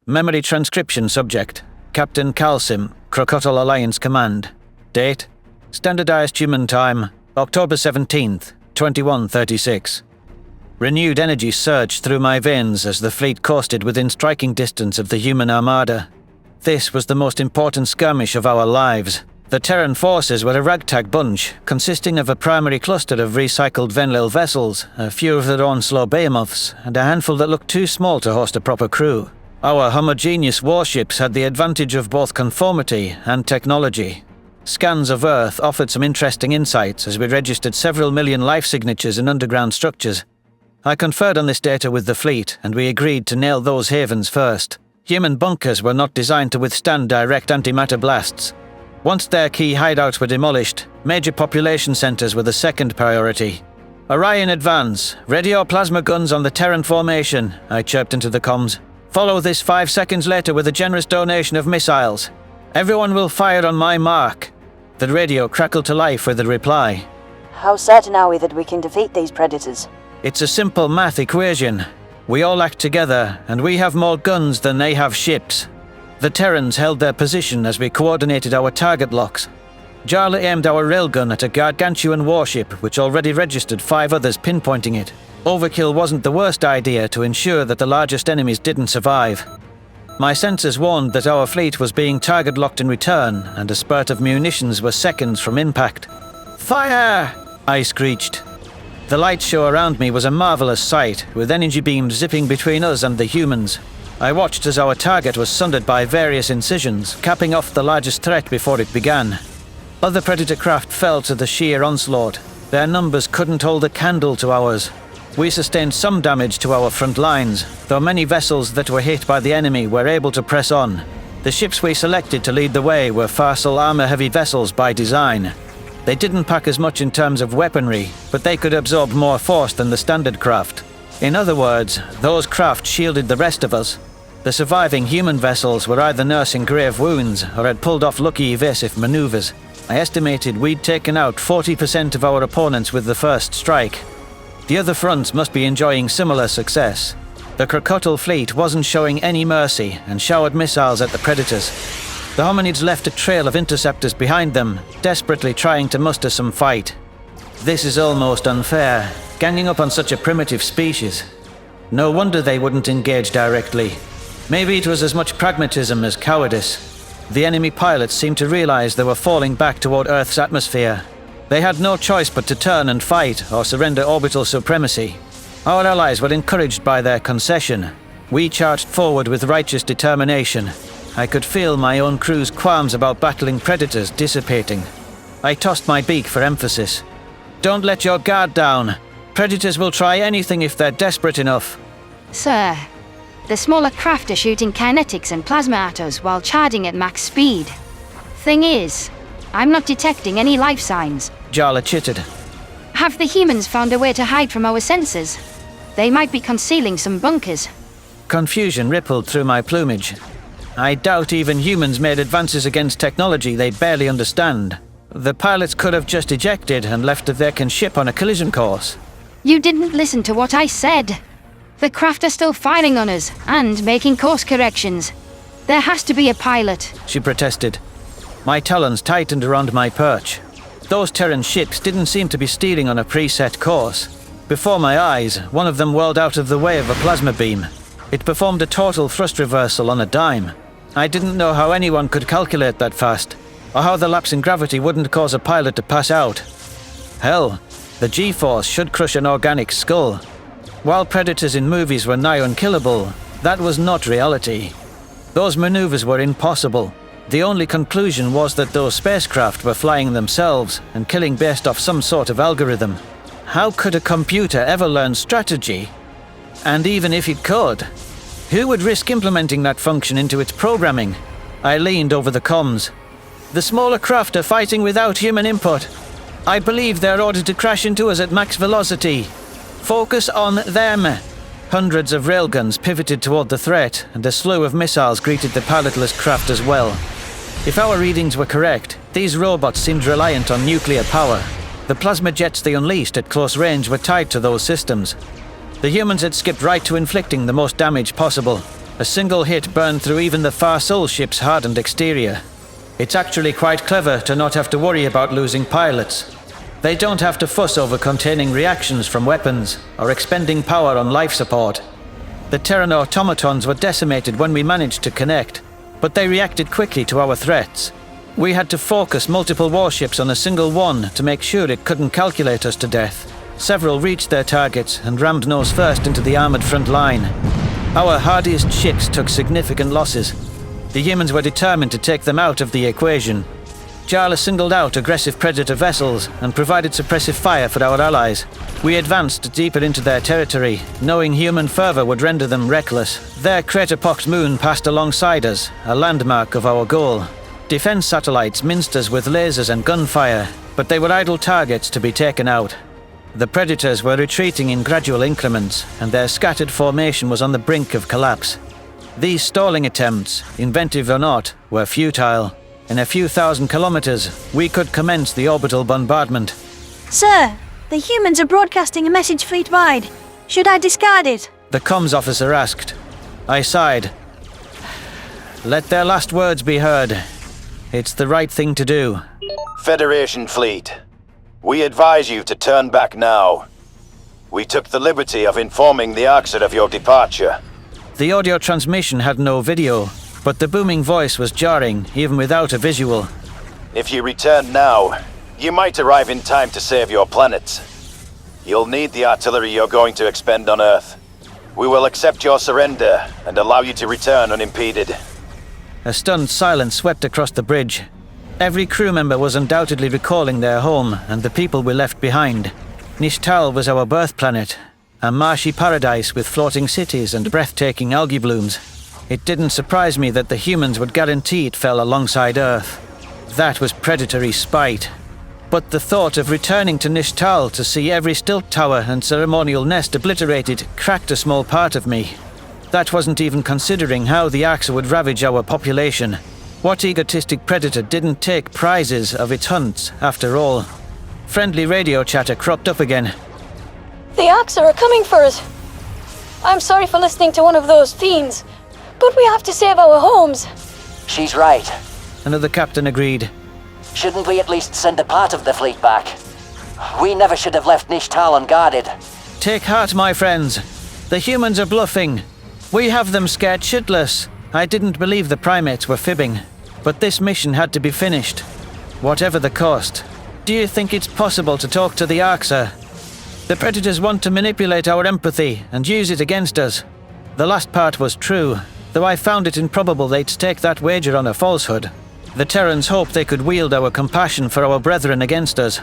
Memory transcription subject. Captain Calsim, Crocodile Alliance Command. Date. Standardized human time, October 17th, 2136. Renewed energy surged through my veins as the fleet coasted within striking distance of the human armada. This was the most important skirmish of our lives. The Terran forces were a ragtag bunch, consisting of a primary cluster of recycled Venlil vessels, a few of their own slow behemoths, and a handful that looked too small to host a proper crew. Our homogeneous warships had the advantage of both conformity and technology. Scans of Earth offered some interesting insights as we registered several million life signatures in underground structures. I conferred on this data with the fleet, and we agreed to nail those havens first. Human bunkers were not designed to withstand direct antimatter blasts. Once their key hideouts were demolished, major population centers were the second priority. Orion advance, radio plasma guns on the Terran formation, I chirped into the comms. Follow this 5 seconds later with a generous donation of missiles. Everyone will fire on my mark. The radio crackled to life with a reply. How certain are we that we can defeat these predators? It's a simple math equation. We all act together, and we have more guns than they have ships. The Terrans held their position as we coordinated our target locks. Jarla aimed our railgun at a gargantuan warship, which already registered 5 others pinpointing it. Overkill wasn't the worst idea to ensure that the largest enemies didn't survive. My sensors warned that our fleet was being target-locked in return, and a spurt of munitions was seconds from impact. Fire! I screeched. The light show around me was a marvelous sight, with energy beams zipping between us and the humans. I watched as our target was sundered by various incisions, capping off the largest threat before it began. Other Predator craft fell to the sheer onslaught. Their numbers couldn't hold a candle to ours. We sustained some damage to our front lines, though many vessels that were hit by the enemy were able to press on. The ships we selected to lead the way were Farsal armor-heavy vessels by design. They didn't pack as much in terms of weaponry, but they could absorb more force than the standard craft. In other words, those craft shielded the rest of us. The surviving human vessels were either nursing grave wounds or had pulled off lucky evasive maneuvers. I estimated we'd taken out 40% of our opponents with the first strike. The other fronts must be enjoying similar success. The Crocodile fleet wasn't showing any mercy and showered missiles at the Predators. The hominids left a trail of interceptors behind them, desperately trying to muster some fight. This is almost unfair, ganging up on such a primitive species. No wonder they wouldn't engage directly. Maybe it was as much pragmatism as cowardice. The enemy pilots seemed to realize they were falling back toward Earth's atmosphere. They had no choice but to turn and fight or surrender orbital supremacy. Our allies were encouraged by their concession. We charged forward with righteous determination. I could feel my own crew's qualms about battling predators dissipating. I tossed my beak for emphasis. Don't let your guard down. Predators will try anything if they're desperate enough. Sir, the smaller craft are shooting kinetics and plasma at us while charging at max speed. Thing is, I'm not detecting any life signs. Jarla chittered. Have the humans found a way to hide from our sensors? They might be concealing some bunkers. Confusion rippled through my plumage. I doubt even humans made advances against technology they barely understand. The pilots could have just ejected and left the vacant ship on a collision course. You didn't listen to what I said. The craft are still firing on us and making course corrections. There has to be a pilot, she protested. My talons tightened around my perch. Those Terran ships didn't seem to be steering on a preset course. Before my eyes, one of them whirled out of the way of a plasma beam. It performed a total thrust reversal on a dime. I didn't know how anyone could calculate that fast, or how the lapse in gravity wouldn't cause a pilot to pass out. Hell, the G-force should crush an organic skull. While predators in movies were nigh unkillable, that was not reality. Those maneuvers were impossible. The only conclusion was that those spacecraft were flying themselves and killing based off some sort of algorithm. How could a computer ever learn strategy? And even if it could, who would risk implementing that function into its programming? I leaned over the comms. The smaller craft are fighting without human input. I believe they're ordered to crash into us at max velocity. Focus on them. Hundreds of railguns pivoted toward the threat, and a slew of missiles greeted the pilotless craft as well. If our readings were correct, these robots seemed reliant on nuclear power. The plasma jets they unleashed at close range were tied to those systems. The humans had skipped right to inflicting the most damage possible. A single hit burned through even the Far Sol ship's hardened exterior. It's actually quite clever to not have to worry about losing pilots. They don't have to fuss over containing reactions from weapons or expending power on life support. The Terran automatons were decimated when we managed to connect, but they reacted quickly to our threats. We had to focus multiple warships on a single one to make sure it couldn't calculate us to death. Several reached their targets and rammed nose first into the armored front line. Our hardiest ships took significant losses. The humans were determined to take them out of the equation. Jarla singled out aggressive Predator vessels and provided suppressive fire for our allies. We advanced deeper into their territory, knowing human fervor would render them reckless. Their crater-pocked moon passed alongside us, a landmark of our goal. Defense satellites minced us with lasers and gunfire, but they were idle targets to be taken out. The Predators were retreating in gradual increments, and their scattered formation was on the brink of collapse. These stalling attempts, inventive or not, were futile. In a few thousand kilometers, we could commence the orbital bombardment. Sir, the humans are broadcasting a message fleet-wide. Should I discard it? The comms officer asked. I sighed. Let their last words be heard. It's the right thing to do. Federation fleet, we advise you to turn back now. We took the liberty of informing the Arxer of your departure. The audio transmission had no video, but the booming voice was jarring, even without a visual. If you return now, you might arrive in time to save your planet. You'll need the artillery you're going to expend on Earth. We will accept your surrender and allow you to return unimpeded. A stunned silence swept across the bridge. Every crew member was undoubtedly recalling their home and the people we left behind. Nishtal was our birth planet, a marshy paradise with floating cities and breathtaking algae blooms. It didn't surprise me that the humans would guarantee it fell alongside Earth. That was predatory spite. But the thought of returning to Nishtal to see every stilt tower and ceremonial nest obliterated cracked a small part of me. That wasn't even considering how the Arxer would ravage our population. What egotistic predator didn't take prizes of its hunts, after all? Friendly radio chatter cropped up again. The Arxer are coming for us. I'm sorry for listening to one of those fiends, but we have to save our homes. She's right. Another captain agreed. Shouldn't we at least send a part of the fleet back? We never should have left Nishtal unguarded. Take heart, my friends. The humans are bluffing. We have them scared shitless. I didn't believe the primates were fibbing. But this mission had to be finished. Whatever the cost. Do you think it's possible to talk to the Arxer? The Predators want to manipulate our empathy and use it against us. The last part was true, though I found it improbable they'd stake that wager on a falsehood. The Terrans hoped they could wield our compassion for our brethren against us.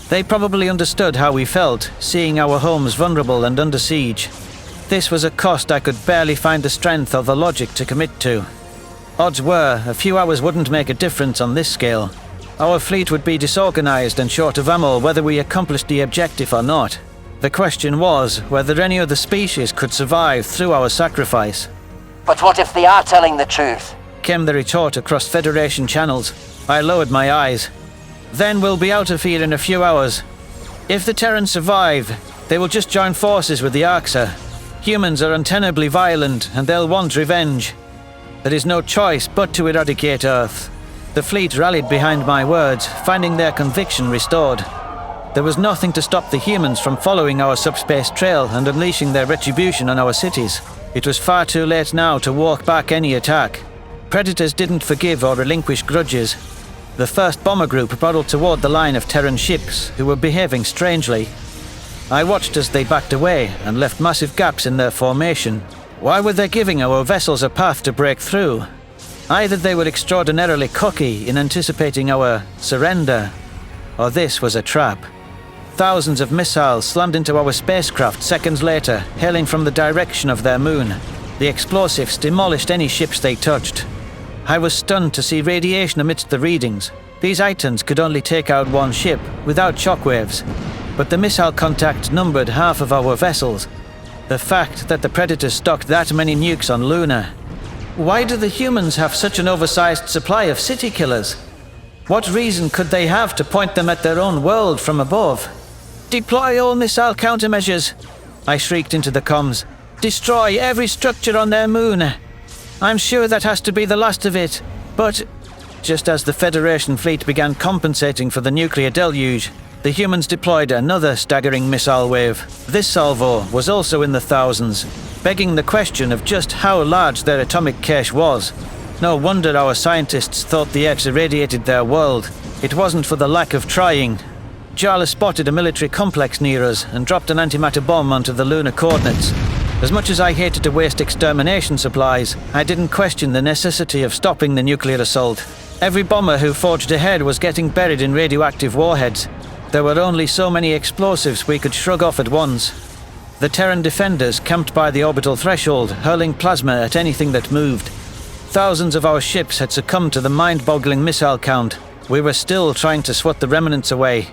They probably understood how we felt, seeing our homes vulnerable and under siege. This was a cost I could barely find the strength or the logic to commit to. Odds were, a few hours wouldn't make a difference on this scale. Our fleet would be disorganized and short of ammo whether we accomplished the objective or not. The question was whether any other species could survive through our sacrifice. But what if they are telling the truth? Came the retort across Federation channels. I lowered my eyes. Then we'll be out of here in a few hours. If the Terrans survive, they will just join forces with the Arxer. Humans are untenably violent, and they'll want revenge. There is no choice but to eradicate Earth. The fleet rallied behind my words, finding their conviction restored. There was nothing to stop the humans from following our subspace trail and unleashing their retribution on our cities. It was far too late now to walk back any attack. Predators didn't forgive or relinquish grudges. The first bomber group barreled toward the line of Terran ships, who were behaving strangely. I watched as they backed away and left massive gaps in their formation. Why were they giving our vessels a path to break through? Either they were extraordinarily cocky in anticipating our surrender, or this was a trap. Thousands of missiles slammed into our spacecraft seconds later, hailing from the direction of their moon. The explosives demolished any ships they touched. I was stunned to see radiation amidst the readings. These items could only take out one ship, without shockwaves. But the missile contact numbered half of our vessels. The fact that the Predators stocked that many nukes on Luna. Why do the humans have such an oversized supply of city killers? What reason could they have to point them at their own world from above? Deploy all missile countermeasures, I shrieked into the comms. Destroy every structure on their moon. I'm sure that has to be the last of it, but just as the Federation fleet began compensating for the nuclear deluge, the humans deployed another staggering missile wave. This salvo was also in the thousands, begging the question of just how large their atomic cache was. No wonder our scientists thought the X irradiated their world. It wasn't for the lack of trying. Jarla spotted a military complex near us and dropped an antimatter bomb onto the lunar coordinates. As much as I hated to waste extermination supplies, I didn't question the necessity of stopping the nuclear assault. Every bomber who forged ahead was getting buried in radioactive warheads. There were only so many explosives we could shrug off at once. The Terran defenders camped by the orbital threshold, hurling plasma at anything that moved. Thousands of our ships had succumbed to the mind-boggling missile count. We were still trying to swat the remnants away.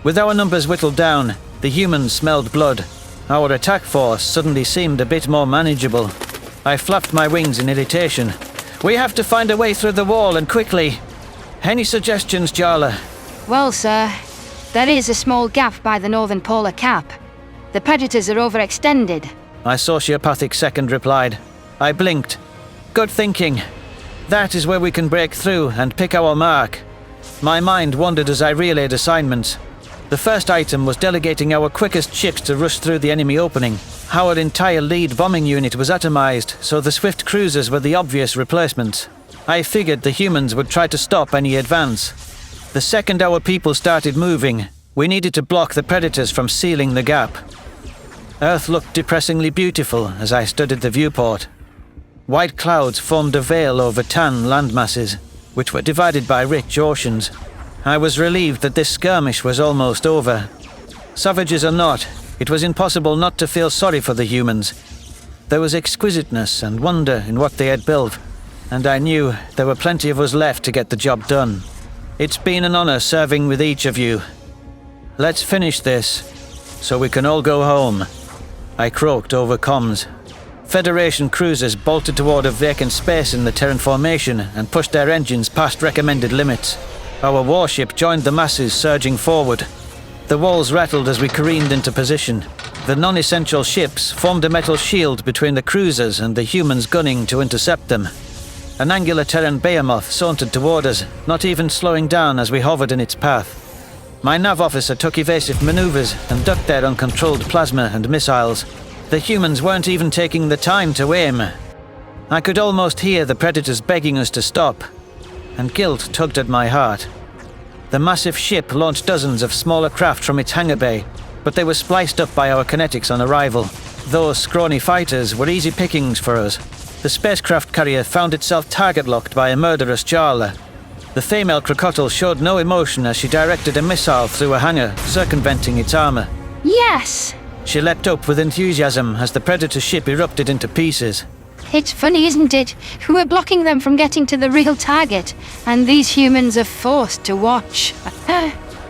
With our numbers whittled down, the humans smelled blood. Our attack force suddenly seemed a bit more manageable. I flapped my wings in irritation. We have to find a way through the wall, and quickly. Any suggestions, Jarla? Well, sir, there is a small gap by the northern polar cap. The predators are overextended. My sociopathic second replied. I blinked. Good thinking. That is where we can break through and pick our mark. My mind wandered as I relayed assignments. The first item was delegating our quickest ships to rush through the enemy opening. Our entire lead bombing unit was atomized, so the swift cruisers were the obvious replacements. I figured the humans would try to stop any advance. The second our people started moving, we needed to block the predators from sealing the gap. Earth looked depressingly beautiful as I stood at the viewport. White clouds formed a veil over tan landmasses, which were divided by rich oceans. I was relieved that this skirmish was almost over. Savages or not, it was impossible not to feel sorry for the humans. There was exquisiteness and wonder in what they had built, and I knew there were plenty of us left to get the job done. It's been an honor serving with each of you. Let's finish this, so we can all go home. I croaked over comms. Federation cruisers bolted toward a vacant space in the Terran formation and pushed their engines past recommended limits. Our warship joined the masses surging forward. The walls rattled as we careened into position. The non-essential ships formed a metal shield between the cruisers and the humans gunning to intercept them. An angular Terran behemoth sauntered toward us, not even slowing down as we hovered in its path. My nav officer took evasive maneuvers and ducked their uncontrolled plasma and missiles. The humans weren't even taking the time to aim. I could almost hear the predators begging us to stop, and guilt tugged at my heart. The massive ship launched dozens of smaller craft from its hangar bay, but they were spliced up by our kinetics on arrival. Those scrawny fighters were easy pickings for us. The spacecraft carrier found itself target-locked by a murderous Jarla. The female Crocodile showed no emotion as she directed a missile through a hangar, circumventing its armor. Yes! She leapt up with enthusiasm as the Predator ship erupted into pieces. It's funny, isn't it? We're blocking them from getting to the real target, and these humans are forced to watch.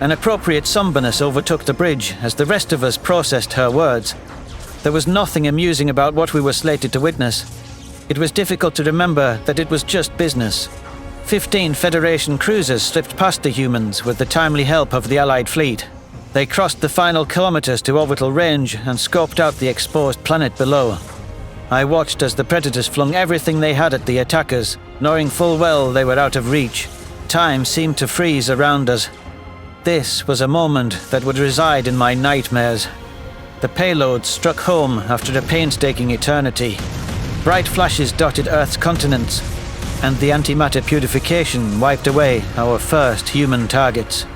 An appropriate somberness overtook the bridge as the rest of us processed her words. There was nothing amusing about what we were slated to witness. It was difficult to remember that it was just business. 15 Federation cruisers slipped past the humans with the timely help of the Allied fleet. They crossed the final kilometers to orbital range and scoped out the exposed planet below. I watched as the Predators flung everything they had at the attackers, knowing full well they were out of reach. Time seemed to freeze around us. This was a moment that would reside in my nightmares. The payload struck home after a painstaking eternity. Bright flashes dotted Earth's continents, and the antimatter purification wiped away our first human targets.